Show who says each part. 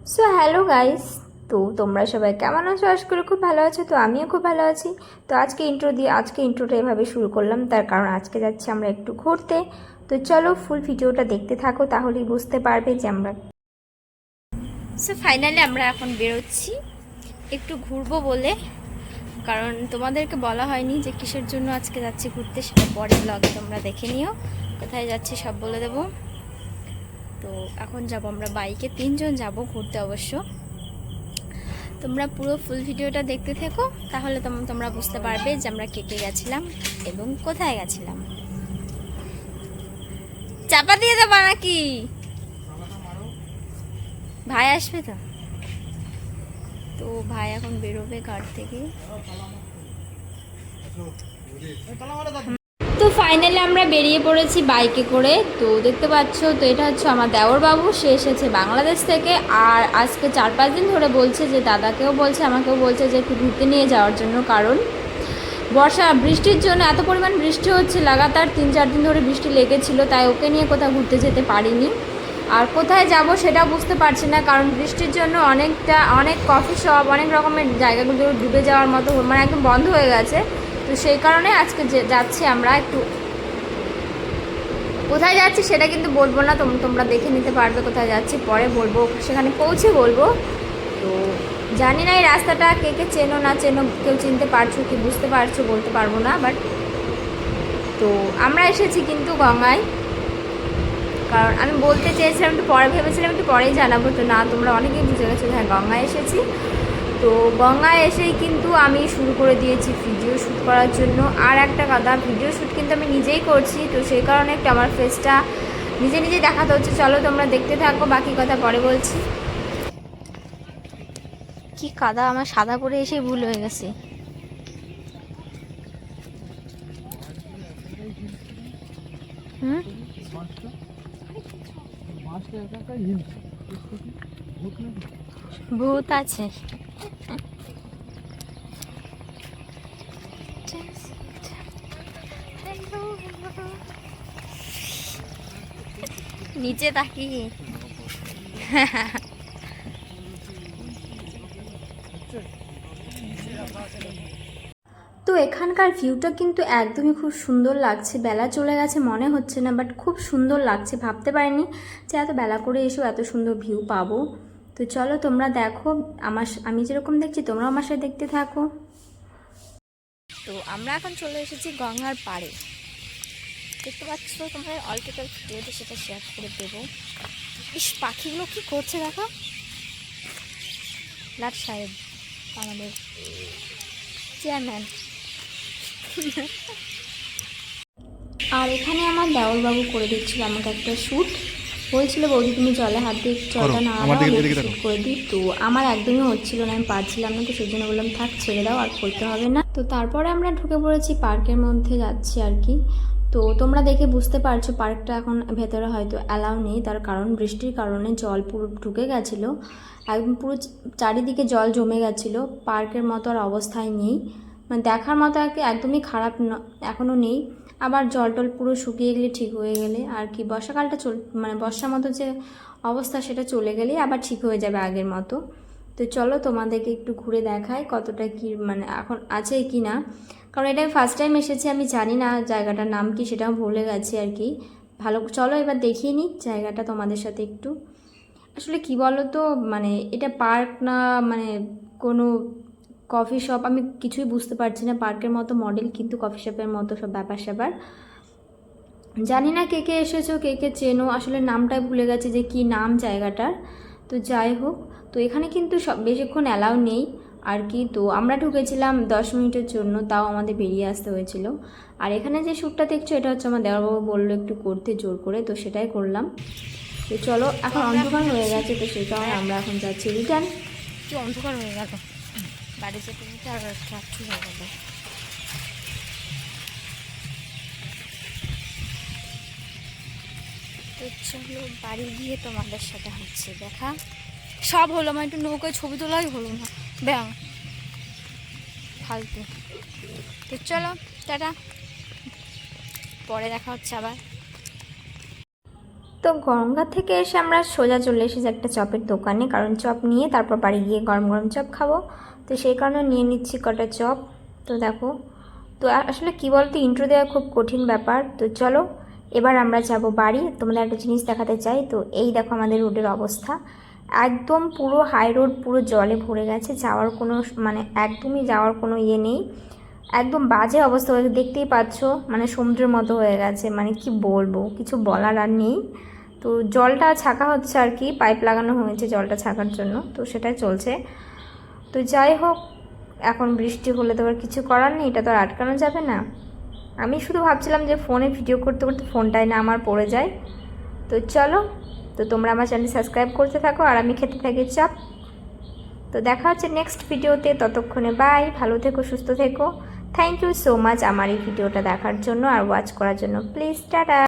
Speaker 1: So hello guys, তো তোমরা সবাই কেমন আছো? আশা করি খুব ভালো আছো। তো আমিও খুব ভালো আছি। তো আজকে ইন্ট্রোটা এভাবে শুরু করলাম, তার কারণ আজকে যাচ্ছি আমরা একটু ঘুরতে। তো চলো ফুল ভিডিওটা দেখতে থাকো, তাহলেই বুঝতে পারবে যে আমরা ফাইনালি আমরা এখন বেরোচ্ছি একটু ঘুরবো বলে। কারণ তোমাদেরকে বলা হয়নি যে কিসের জন্য আজকে যাচ্ছি ঘুরতে, সেটা পরে ব্লগে তোমরা দেখে নিও। কোথায় যাচ্ছি সব বলে দেবো। তো এখন যাব আমরা বাইকে, 3জন যাব ঘুরতে অবশ্য। তোমরা পুরো ফুল ভিডিওটা দেখতে থেকো, তাহলে তোমরা বুঝতে পারবে যে আমরা কে কে গেছিলাম এবং কোথায় গেছিলাম। চাপা দিয়ে দেবা নাকি? ভাই আসবে তো। তো ভাই এখন বেরোবে ঘর থেকে। তো ফাইনালি আমরা বেরিয়ে পড়েছি বাইকে করে। তো দেখতে পাচ্ছ, তো এটা হচ্ছে আমার দেওর বাবু, সে এসেছে বাংলাদেশ থেকে। আর আজকে 4-5 দিন ধরে বলছে যে দাদাকেও বলছে আমাকেও বলছে যে একটু ঘুরতে নিয়ে যাওয়ার জন্য। কারণ বৃষ্টির জন্য এত পরিমাণ বৃষ্টি হচ্ছে, লাগাতার 3-4 দিন ধরে বৃষ্টি লেগেছিল, তাই ওকে নিয়ে কোথাও ঘুরতে যেতে পারিনি। আর কোথায় যাব সেটা বুঝতে পারছি না, কারণ বৃষ্টির জন্য অনেক কফি শপ, অনেক রকমের জায়গাগুলো ডুবে যাওয়ার মতো, মানে একদম বন্ধ হয়ে গেছে। তো সেই কারণে আজকে যাচ্ছি আমরা একটু। কোথায় যাচ্ছি সেটা কিন্তু বলবো না, তোমরা দেখে নিতে পারবে কোথায় যাচ্ছি, পরে বলবো, সেখানে পৌঁছে বলবো। তো জানি না এই রাস্তাটা কে কে চেনো না চেনো, কেউ চিনতে পারছো কি বুঝতে পারছো বলতে পারবো না। বাট তো আমরা এসেছি কিন্তু গঙ্গায়। কারণ আমি বলতে চেয়েছিলাম একটু পরে, ভেবেছিলাম একটু পরেই জানাবো। তো না, তোমরা অনেকেই বুঝে গেছো, হ্যাঁ গঙ্গায় এসেছি। তো গঙ্গায় এসেই কিন্তু আমি শুরু করে দিয়েছি ভিডিও শ্যুট করার জন্য। আর একটা কথা, ভিডিও শ্যুট কিন্তু আমি নিজেই করছি, তো সেই কারণে একটু আমার ফেসটা নিজে নিজে দেখাতে হচ্ছে। চলো তোমরা দেখতে থাকো, বাকি কথা পরে বলছি। কি কাদা, আমার সাদা পরে এসে ভুল হয়ে গেছে। ভূত আছে। নিচে তাকিয়ে তো এখানকার ভিউটা কিন্তু একদমই খুব সুন্দর লাগছে। বেলা চলে গেছে মনে হচ্ছে না, বাট খুব সুন্দর লাগছে। ভাবতে পারিনি যে এত বেলা করে এসেও এত সুন্দর ভিউ পাবো। তো চলো তোমরা দেখো, আমি যেরকম দেখছি তোমরাও আমার সাথে দেখতে থাকো। তো আমরা এখন চলে এসেছি গঙ্গার পাড়ে। দেখতে পাচ্ছ তোমরা, অল্প ভিডিওতে সেটা শেয়ার করে দেবো। ইস, পাখিগুলো কি করছে দেখো। লাট সাহেব আমাদের চেয়ারম্যান। আর এখানে আমার দেওরবাবু করে দিচ্ছিল আমাকে একটা শ্যুট। বলছিল বৌদি তুমি জলে হাত দিয়ে জলটা না শ্যুট করে দিই। তো আমার একদমই হচ্ছিল না, আমি পারছিলাম না। তো সেই জন্য বললাম থাক, ছেড়ে দাও, আর করতে হবে না। তো তারপরে আমরা ঢুকে পড়েছি পার্কের মধ্যে, যাচ্ছি আর কি। তো তোমরা দেখে বুঝতে পারছো পার্কটা এখন ভেতরে হয়তো অ্যালাউ নেই, তার কারণ বৃষ্টির কারণে জল পুরো ঢুকে গেছিলো, একদম পুরো চারিদিকে জল জমে গেছিলো। পার্কের মতো আর অবস্থায় নেই, মানে দেখার মতো আর কি, একদমই খারাপ এখনও নেই। আবার জল টল পুরো শুকিয়ে গেলে, ঠিক হয়ে গেলে আর কি, বর্ষাকালটা মানে বর্ষার মতো যে অবস্থা সেটা চলে গেলেই আবার ঠিক হয়ে যাবে আগের মতো। তো চলো তোমাদেরকে একটু ঘুরে দেখাই কতটা কি মানে এখন আছে কি না। কারণ এটা আমি ফার্স্ট টাইম এসেছি, আমি জানি না জায়গাটার নাম কি, সেটাও ভুলে গেছি আর কি। ভালো, চলো এবার দেখিয়ে নিই জায়গাটা তোমাদের সাথে একটু। আসলে কি বলো তো, মানে এটা পার্ক না মানে কোনো কফি শপ, আমি কিছুই বুঝতে পারছি না। পার্কের মতো মডেল, কিন্তু কফি শপের মতো সব ব্যাপার স্যাপার। জানি না কে কে এসেছো, কে কে চেনো, আসলে নামটাই ভুলে গেছে যে কি নাম জায়গাটার। তো যাই হোক, তো এখানে কিন্তু সব বেশিক্ষণ অ্যালাউ নেই আর কি। তো আমরা ঢুকেছিলাম 10 মিনিটের জন্য, তাও আমাদের বেরিয়ে আসতে হয়েছিল। আর এখানে যে শ্যুটটা দেখছো, এটা হচ্ছে আমার দেওরবাবু বললো একটু করতে জোর করে, তো সেটাই করলাম। তো চলো, এখন অন্ধকার হয়ে গেছে, তো সেই কারণে আমরা এখন যাচ্ছি রিটার্ন।
Speaker 2: কি অন্ধকার হয়ে গেল, বাড়ি যেতে যেতে আর রাত্রি হয়ে গেল। তো চলো বাড়ি গিয়ে তোমাদের সাথে হচ্ছে দেখা। সব হলো, আমার একটু নৌকায় ছবি তোলাই হলো না, ব্যাং ফালতু। তো চলো টাটা, পরে দেখা হচ্ছে আবার।
Speaker 1: তো গঙ্গা থেকে এসে আমরা সোজা চলে এসেছি একটা চপের দোকানে, কারণ চপ নিয়ে তারপর বাড়ি গিয়ে গরম গরম চপ খাবো। তো সেই কারণে নিয়ে নিচ্ছি কটা চপ। তো দেখো, তো আসলে কী বলতো, ইন্ট্রো দেওয়া খুব কঠিন ব্যাপার। তো চলো এবার আমরা যাব বাড়ি। তোমাদের একটা জিনিস দেখাতে চাই। তো এই দেখো আমাদের রোডের অবস্থা, একদম পুরো হাই রোড পুরো জলে ভরে গেছে, যাওয়ার কোনো মানে একদমই যাওয়ার কোনো ইয়ে নেই, একদম বাজে অবস্থা হয়েছে, দেখতেই পাচ্ছ, মানে সমুদ্রের মতো হয়ে গেছে, মানে কি বলবো, কিছু বলার আর নেই। তো জলটা ছাঁকা হচ্ছে আর কি, পাইপ লাগানো হয়েছে জলটা ছাঁকার জন্য, তো সেটাই চলছে। তো যাই হোক, এখন বৃষ্টি হলে তো আর কিছু করার নেই, এটা তো আর আটকানো যাবে না। আমি শুধু ভাবছিলাম যে ফোনে ভিডিও করতে করতে ফোনটাই না আমার পড়ে যায়। তো চলো, তো তোমরা আমার চ্যানেল সাবস্ক্রাইব করতে থাকো আর আমি খেতে থাকি চপ। তো দেখা হচ্ছে নেক্সট ভিডিওতে, ততক্ষণে বাই, ভালো থেকো, সুস্থ থেকো। থ্যাংক ইউ সো মাচ আমার এই ভিডিওটা দেখার জন্য আর ওয়াচ করার জন্য। Please tata.